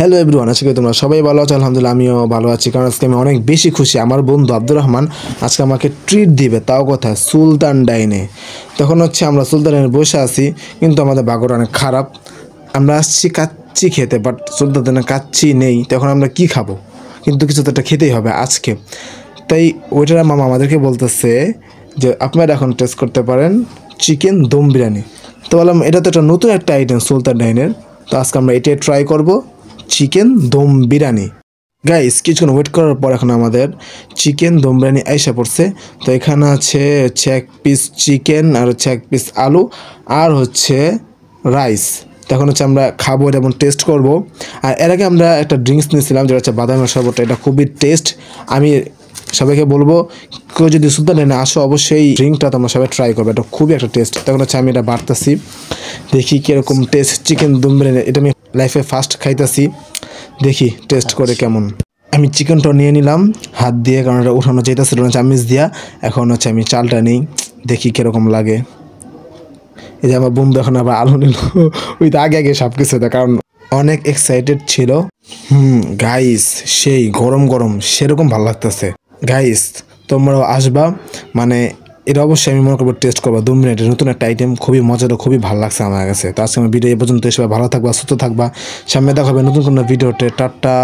Hello everyone, আজকে তোমরা সবাই ভালো আছো। আলহামদুলিল্লাহ আমিও ভালো আছি, কারণ আজকে আমি অনেক বেশি খুশি। আমার বন্ধু আব্দুর রহমান আজকে আমাকে ট্রিট দিবে, তাও কথা সুলতান ডাইনে। তখন হচ্ছে আমরা সুলতান ডাইনে বসে আছি, কিন্তু আমাদের বাগর অনেক খারাপ। আমরা আসছি কাচ্চি খেতে, বাট সুলতান ডাইনে কাচ্চি নেই। তখন আমরা কি খাবো? কিন্তু কিছু তো একটা খেতেই হবে আজকে। তাই ওইটার মামা আমাদেরকে বলতেছে যে আপনারা এখন টেস্ট করতে পারেন চিকেন দম বিরিয়ানি। তো বললাম এটা তো একটা নতুন একটা আইটেম সুলতান ডাইনের, তো আজকে আমরা এটাই ট্রাই করব, চিকেন দম বিরিয়ানি। গাইস কিছুক্ষণ ওয়েট করার পর এখন আমাদের চিকেন দম বিরিয়ানি আইসা পড়ছে। তো এখানে হচ্ছে এক পিস চিকেন, আর হচ্ছে এক পিস আলু, আর হচ্ছে রাইস। তখন হচ্ছে আমরা খাবো এটা এবং টেস্ট করব। আর এর আগে আমরা একটা ড্রিঙ্কস নিয়েছিলাম, যেটা হচ্ছে বাদামের শরবত। এটা খুবই টেস্ট। আমি সবাইকে বলবো, কেউ যদি সুলতান ডাইনে আসো অবশ্যই ড্রিঙ্কটা তোমরা সবাই ট্রাই করবে, এটা খুবই একটা টেস্ট। তখন হচ্ছে আমি এটা বাড়তেছি, দেখি কীরকম টেস্ট চিকেন দম বিরিয়ানি। এটা আমি লাইফে ফার্স্ট খাইতেছি, দেখি টেস্ট করে কেমন। আমি চিকেনটা নিয়ে নিলাম হাত দিয়ে, কারণ এটা উঠানো যেতেছিল না চামিচ দিয়া। এখন হচ্ছে আমি চালটা নিই, দেখি কীরকম লাগে। এই যে আমার বন্ধু এখন আবার আলু নিল, ওই তো আগে আগে সব কিছু, কারণ অনেক এক্সাইটেড ছিল। গাইস সেই গরম গরম সেরকম ভালো লাগতেছে। গাইস তোমরাও আসবা, মানে এটা অবশ্যই আমি মনে করবো টেস্ট করবো। 2 মিনিটের নতুন একটা আইটেম, খুবই মজার, খুবই ভালো লাগছে আমার কাছে। তো আজকে আমার ভিডিও এ পর্যন্ত, সবাই ভালো থাকবা, সুস্থ থাকবা। সামনে দেখা হবে নতুন কোনো ভিডিওতে। টাটা।